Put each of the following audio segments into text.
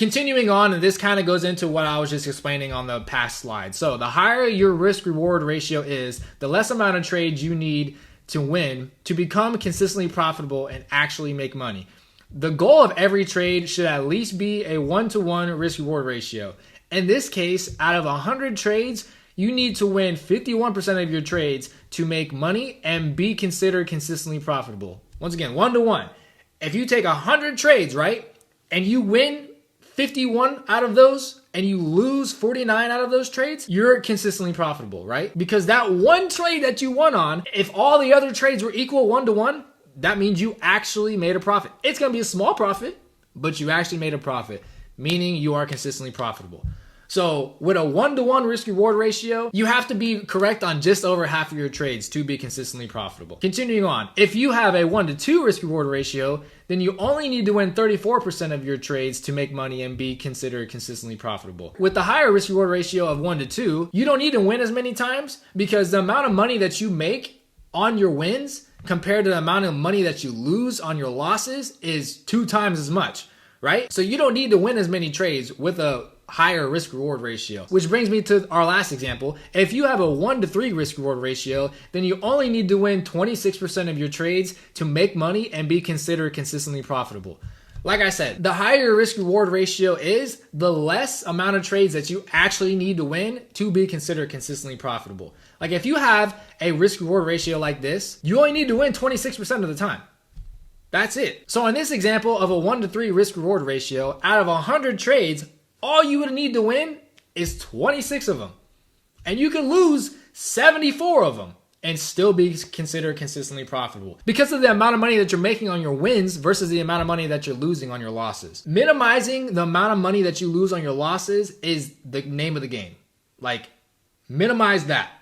Continuing on, and this kind of goes into what I was just explaining on the past slide. So the higher your risk reward ratio is, the less amount of trades you need to win to become consistently profitable and actually make money. The goal of every trade should at least be a 1-to-1 risk reward ratio. In this case, out of 100 trades, you need to win 51% of your trades to make money and be considered consistently profitable. Once again, 1-to-1. If you take 100 trades, right, and you win 51 out of those and you lose 49 out of those trades, you're consistently profitable, right? Because that one trade that you won on, if all the other trades were equal 1-to-1, that means you actually made a profit. It's going to be a small profit, but you actually made a profit, meaning you are consistently profitable. So with a 1-to-1 risk reward ratio, you have to be correct on just over half of your trades to be consistently profitable. Continuing on, if you have a 1-to-2 risk reward ratio, then you only need to win 34% of your trades to make money and be considered consistently profitable. With the higher risk reward ratio of 1-to-2, you don't need to win as many times because the amount of money that you make on your wins compared to the amount of money that you lose on your losses is 2 times as much, right? So you don't need to win as many trades with a higher risk reward ratio. Which brings me to our last example. If you have a 1-to-3 risk reward ratio, then you only need to win 26% of your trades to make money and be considered consistently profitable. Like I said, the higher your risk reward ratio is, the less amount of trades that you actually need to win to be considered consistently profitable. Like if you have a risk reward ratio like this, you only need to win 26% of the time. That's it. So in this example of a 1-to-3 risk reward ratio, out of 100 trades, all you would need to win is 26 of them. And you can lose 74 of them and still be considered consistently profitable because of the amount of money that you're making on your wins versus the amount of money that you're losing on your losses. Minimizing the amount of money that you lose on your losses is the name of the game. Like, minimize that.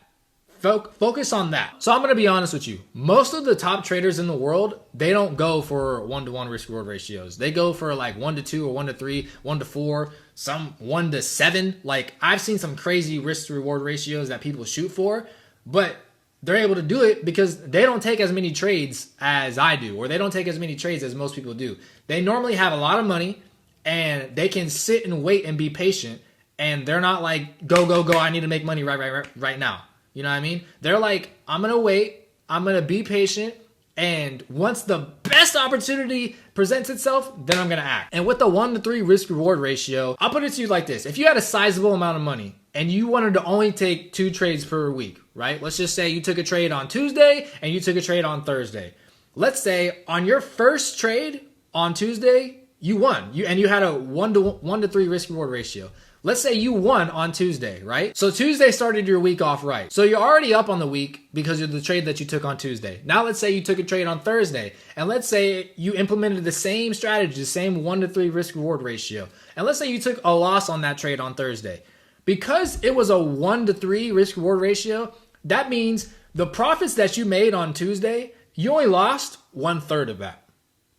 Focus on that. So I'm going to be honest with you. Most of the top traders in the world, they don't go for 1-to-1 risk reward ratios. They go for like 1-to-2 or 1-to-3, 1-to-4, some 1-to-7. Like I've seen some crazy risk reward ratios that people shoot for, but they're able to do it because they don't take as many trades as I do, or they don't take as many trades as most people do. They normally have a lot of money and they can sit and wait and be patient, and they're not like, go, I need to make money right now. You know what I mean? They're like, I'm going to wait. I'm going to be patient. And once the best opportunity presents itself, then I'm going to act. And with the 1-to-3 risk reward ratio, I'll put it to you like this. If you had a sizable amount of money and you wanted to only take 2 trades per week, right? Let's just say you took a trade on Tuesday and you took a trade on Thursday. Let's say on your first trade on Tuesday, you won. You had a 1-to-3 risk reward ratio. Let's say you won on Tuesday, right? So Tuesday started your week off right. So you're already up on the week because of the trade that you took on Tuesday. Now let's say you took a trade on Thursday, and let's say you implemented the same strategy, the same 1-to-3 risk reward ratio. And let's say you took a loss on that trade on Thursday. Because it was a 1-to-3 risk reward ratio, that means the profits that you made on Tuesday, you only lost 1/3 of that.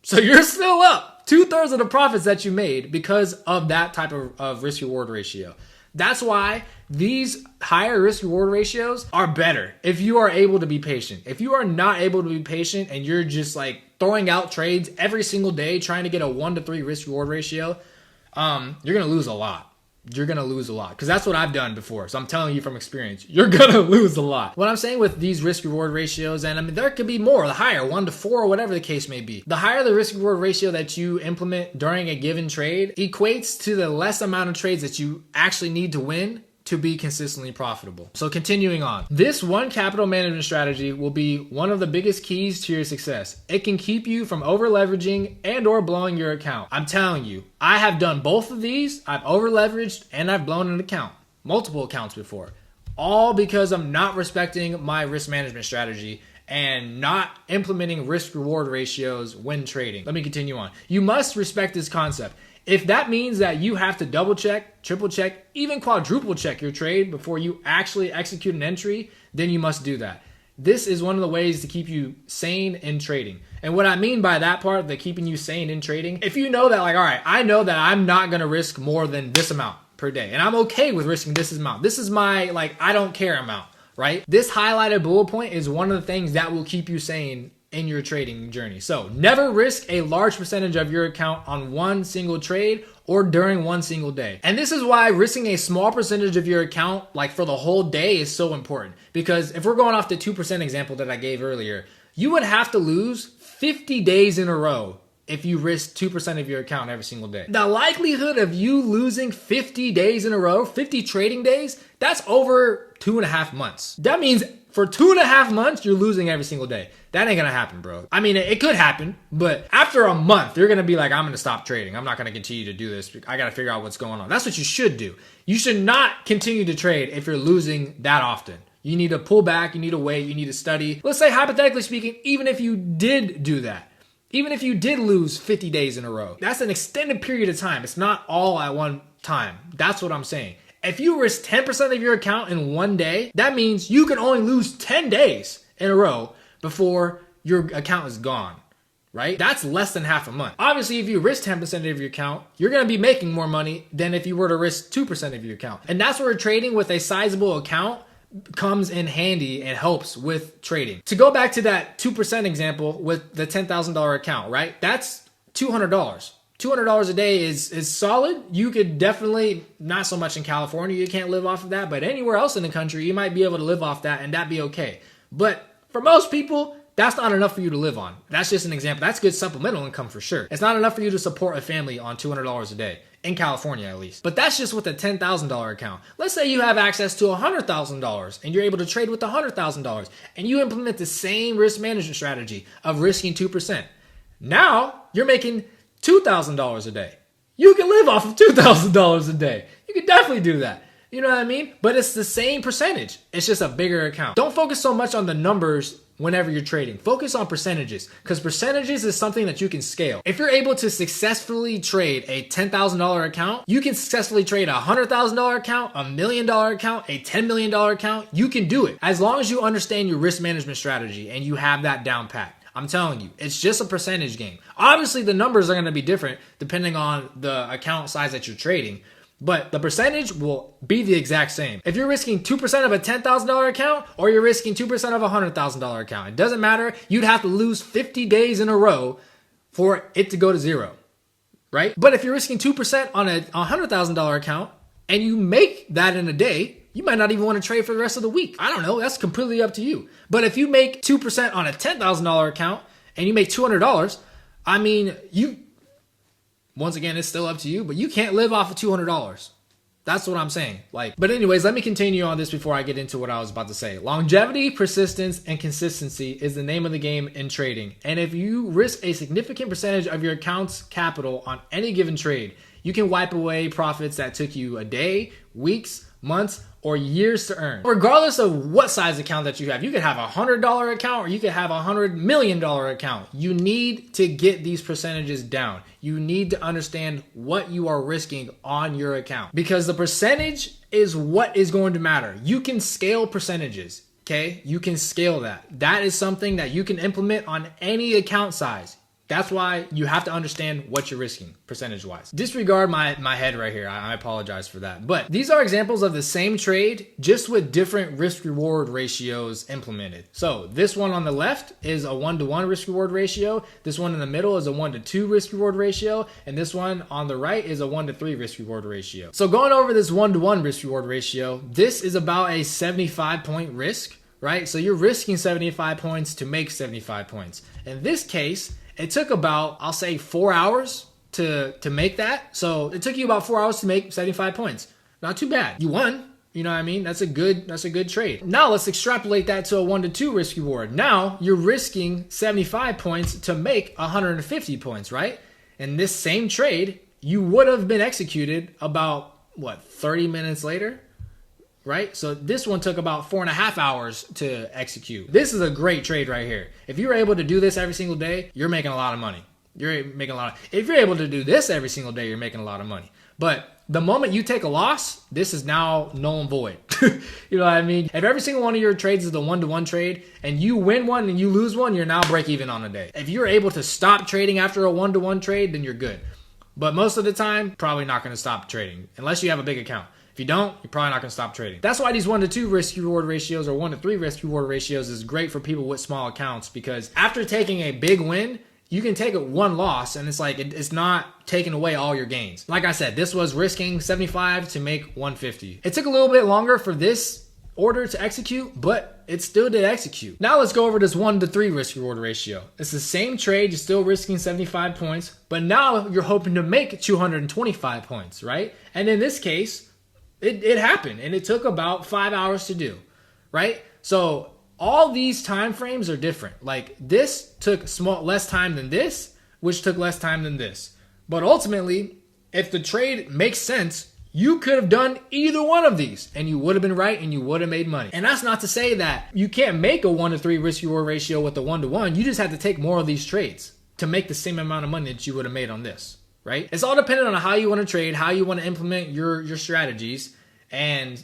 So you're still up 2/3 of the profits that you made because of that type of risk reward ratio. That's why these higher risk reward ratios are better if you are able to be patient. If you are not able to be patient and you're just like throwing out trades every single day trying to get a 1-to-3 risk reward ratio, you're going to lose a lot. You're going to lose a lot because that's what I've done before. So I'm telling you from experience, you're going to lose a lot. What I'm saying with these risk reward ratios, and I mean, there could be more, the higher, 1-to-4 or whatever the case may be. The higher the risk reward ratio that you implement during a given trade equates to the less amount of trades that you actually need to win to be consistently profitable. So continuing on, this one capital management strategy will be one of the biggest keys to your success. It can keep you from over leveraging and or blowing your account. I'm telling you, I have done both of these. I've over leveraged and I've blown an account, multiple accounts before, all because I'm not respecting my risk management strategy and not implementing risk reward ratios when trading. Let me continue on. You must respect this concept. If that means that you have to double check, triple check, even quadruple check your trade before you actually execute an entry, then you must do that. This is one of the ways to keep you sane in trading. And what I mean by that part, the keeping you sane in trading, if you know that like, all right, I know that I'm not going to risk more than this amount per day. And I'm okay with risking this amount. This is my like, I don't care amount, right? This highlighted bullet point is one of the things that will keep you sane in your trading journey. So never risk a large percentage of your account on one single trade or during one single day. And this is why risking a small percentage of your account, like for the whole day, is so important. Because if we're going off the 2% example that I gave earlier, you would have to lose 50 days in a row if you risk 2% of your account every single day. The likelihood of you losing 50 days in a row, 50 trading days, that's over 2.5 months. That means for 2.5 months, you're losing every single day. That ain't gonna happen, bro. I mean, it could happen, but after a month, you're gonna be like, I'm gonna stop trading. I'm not gonna continue to do this. I gotta figure out what's going on. That's what you should do. You should not continue to trade if you're losing that often. You need to pull back, you need to wait, you need to study. Let's say, hypothetically speaking, even if you did do that, even if you did lose 50 days in a row, that's an extended period of time. It's not all at one time. That's what I'm saying. If you risk 10% of your account in one day, that means you can only lose 10 days in a row before your account is gone, right? That's less than half a month. Obviously, if you risk 10% of your account, you're going to be making more money than if you were to risk 2% of your account. And that's where trading with a sizable account comes in handy and helps with trading. To go back to that 2% example with the $10,000 account, right? That's $200. $200 a day is solid. You could definitely, not so much in California, you can't live off of that, but anywhere else in the country, you might be able to live off that and that'd be okay. But for most people, that's not enough for you to live on. That's just an example. That's good supplemental income for sure. It's not enough for you to support a family on $200 a day, in California at least. But that's just with a $10,000 account. Let's say you have access to $100,000 and you're able to trade with $100,000 and you implement the same risk management strategy of risking 2%. Now you're making $2,000 a day. You can live off of $2,000 a day. You can definitely do that. You know what I mean? But it's the same percentage. It's just a bigger account. Don't focus so much on the numbers whenever you're trading. Focus on percentages, because percentages is something that you can scale. If you're able to successfully trade a $10,000 account, you can successfully trade a $100,000 account, $1 million account, a $10 million account. You can do it as long as you understand your risk management strategy and you have that down pat. I'm telling you, it's just a percentage game. Obviously, the numbers are going to be different depending on the account size that you're trading, but the percentage will be the exact same. If you're risking 2% of a $10,000 account or you're risking 2% of a $100,000 account, it doesn't matter. You'd have to lose 50 days in a row for it to go to zero, right? But if you're risking 2% on a $100,000 account and you make that in a day, you might not even want to trade for the rest of the week. I don't know. That's completely up to you. But if you make 2% on a $10,000 account and you make $200, I mean, once again, it's still up to you, but you can't live off of $200. That's what I'm saying. But anyways, let me continue on this before I get into what I was about to say. Longevity, persistence, and consistency is the name of the game in trading. And if you risk a significant percentage of your account's capital on any given trade, you can wipe away profits that took you a day, weeks, months, or years to earn. Regardless of what size account that you have, you could have a $100 account or you could have a $100 million account. You need to get these percentages down. You need to understand what you are risking on your account, because the percentage is what is going to matter. You can scale percentages, okay? You can scale that. That is something that you can implement on any account size. That's why you have to understand what you're risking percentage-wise. Disregard my head right here. I apologize for that. But these are examples of the same trade, just with different risk-reward ratios implemented. So this one on the left is a 1-to-1 risk-reward ratio. This one in the middle is a 1-to-2 risk-reward ratio. And this one on the right is a 1-to-3 risk-reward ratio. So going over this 1-to-1 risk-reward ratio, this is about a 75-point risk, right? So you're risking 75 points to make 75 points. In this case, it took about, I'll say, 4 hours to make that. So it took you about 4 hours to make 75 points. Not too bad. You won. You know what I mean? That's a good trade. Now let's extrapolate that to a 1-to-2 risk reward. Now you're risking 75 points to make 150 points, right? In this same trade, you would have been executed about, 30 minutes later? Right? So this one took about 4.5 hours to execute. This is a great trade right here. If you're able to do this every single day, you're making a lot of money. If you're able to do this every single day, you're making a lot of money. But the moment you take a loss, this is now null and void. You know what I mean? If every single one of your trades is the 1-to-1 trade and you win one and you lose one, you're now break even on a day. If you're able to stop trading after a 1-to-1 trade, then you're good. But most of the time, probably not going to stop trading unless you have a big account. If you don't, you're probably not going to stop trading. That's why these 1 to 2 risk reward ratios or 1 to 3 risk reward ratios is great for people with small accounts, because after taking a big win, you can take one loss and it's like it's not taking away all your gains. Like I said, this was risking 75 to make 150. It took a little bit longer for this order to execute, but it still did execute. Now let's go over this 1 to 3 risk reward ratio. It's the same trade, you're still risking 75 points, but now you're hoping to make 225 points, right? And in this case, it happened, and it took about 5 hours to do, right? So all these time frames are different. Like this took less time than this, which took less time than this. But ultimately, if the trade makes sense, you could have done either one of these and you would have been right and you would have made money. And that's not to say that you can't make a 1 to 3 risk reward ratio with the 1 to 1. You just have to take more of these trades to make the same amount of money that you would have made on this, right? It's all dependent on how you want to trade, how you want to implement your strategies, and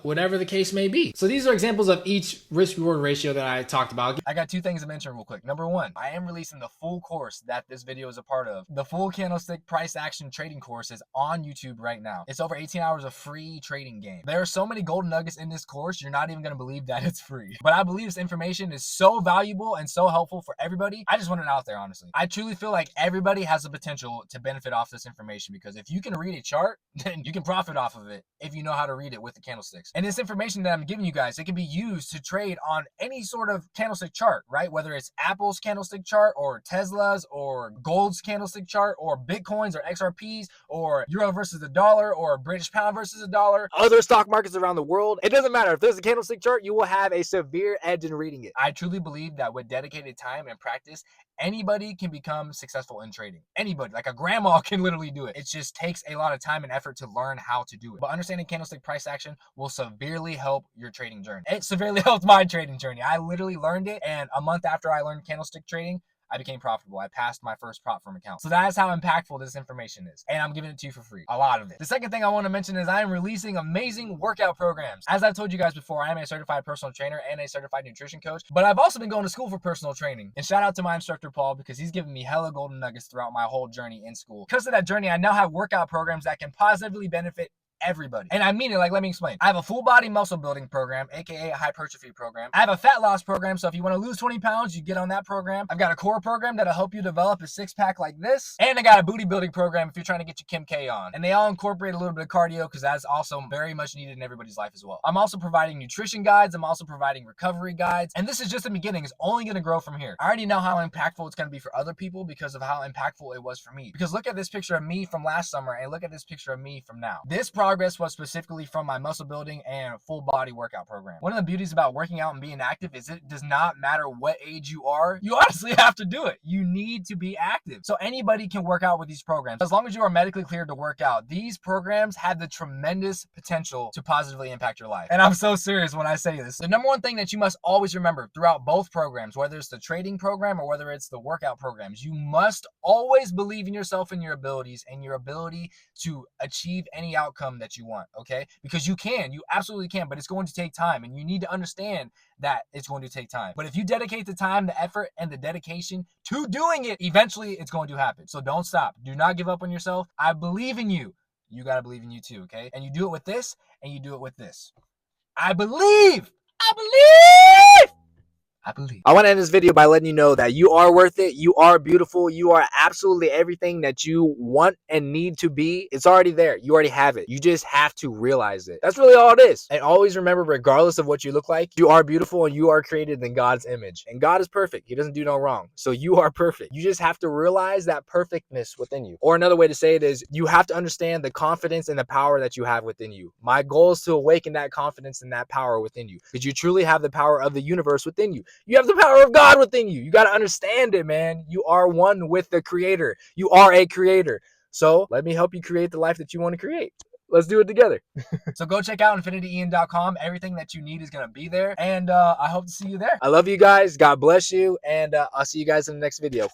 whatever the case may be. So these are examples of each risk reward ratio that I talked about. I got 2 things to mention real quick. Number 1, I am releasing the full course that this video is a part of. The full candlestick price action trading course is on YouTube right now. It's over 18 hours of free trading game. There are so many golden nuggets in this course, you're not even going to believe that it's free. But I believe this information is so valuable and so helpful for everybody. I just want it out there, honestly. I truly feel like everybody has the potential to benefit off this information, because if you can read a chart, then you can profit off of it if you know how to read it with the candlesticks. And this information that I'm giving you guys, it can be used to trade on any sort of candlestick chart, right? Whether it's Apple's candlestick chart or Tesla's or gold's candlestick chart or Bitcoins or XRPs or euro versus the dollar or British pound versus the dollar, other stock markets around the world. It doesn't matter. If there's a candlestick chart, you will have a severe edge in reading it. I truly believe that with dedicated time and practice, anybody can become successful in trading. Anybody, like a grandma can literally do it. It just takes a lot of time and effort to learn how to do it. But understanding candlestick price action will severely help your trading journey. It severely helped my trading journey. I literally learned it, and a month after I learned candlestick trading, I became profitable. I passed my first prop firm account. So that is how impactful this information is. And I'm giving it to you for free. A lot of it. The second thing I want to mention is I am releasing amazing workout programs. As I've told you guys before, I am a certified personal trainer and a certified nutrition coach, but I've also been going to school for personal training. And shout out to my instructor, Paul, because he's given me hella golden nuggets throughout my whole journey in school. Because of that journey, I now have workout programs that can positively benefit everybody. And I mean it, like, let me explain. I have a full body muscle building program, aka a hypertrophy program. I have a fat loss program, so if you want to lose 20 pounds, you get on that program. I've got a core program that'll help you develop a 6-pack like this. And I got a booty building program if you're trying to get your Kim K on. And they all incorporate a little bit of cardio, because that's also very much needed in everybody's life as well. I'm also providing nutrition guides. I'm also providing recovery guides. And this is just the beginning. It's only going to grow from here. I already know how impactful it's going to be for other people because of how impactful it was for me. Because look at this picture of me from last summer and look at this picture of me from now. This progress was specifically from my muscle building and full body workout program. One of the beauties about working out and being active is it does not matter what age you are. You honestly have to do it. You need to be active. So anybody can work out with these programs. As long as you are medically cleared to work out, these programs have the tremendous potential to positively impact your life. And I'm so serious when I say this. The number one thing that you must always remember throughout both programs, whether it's the trading program or whether it's the workout programs, you must always believe in yourself and your abilities and your ability to achieve any outcome that you want, okay? Because you absolutely can, but it's going to take time, and you need to understand that it's going to take time. But if you dedicate the time, the effort, and the dedication to doing it, eventually it's going to happen. So don't stop. Do not give up on yourself. I believe in you. You got to believe in you too, okay? And you do it with this, and you do it with this. I believe. I want to end this video by letting you know that you are worth it. You are beautiful. You are absolutely everything that you want and need to be. It's already there. You already have it. You just have to realize it. That's really all it is. And always remember, regardless of what you look like, you are beautiful and you are created in God's image. And God is perfect. He doesn't do no wrong. So you are perfect. You just have to realize that perfectness within you. Or another way to say it is, you have to understand the confidence and the power that you have within you. My goal is to awaken that confidence and that power within you, because you truly have the power of the universe within you. You have the power of God within you. You got to understand it, man. You are one with the creator. You are a creator. So let me help you create the life that you want to create. Let's do it together. So go check out infinityian.com. Everything that you need is going to be there. And I hope to see you there. I love you guys. God bless you. And I'll see you guys in the next video.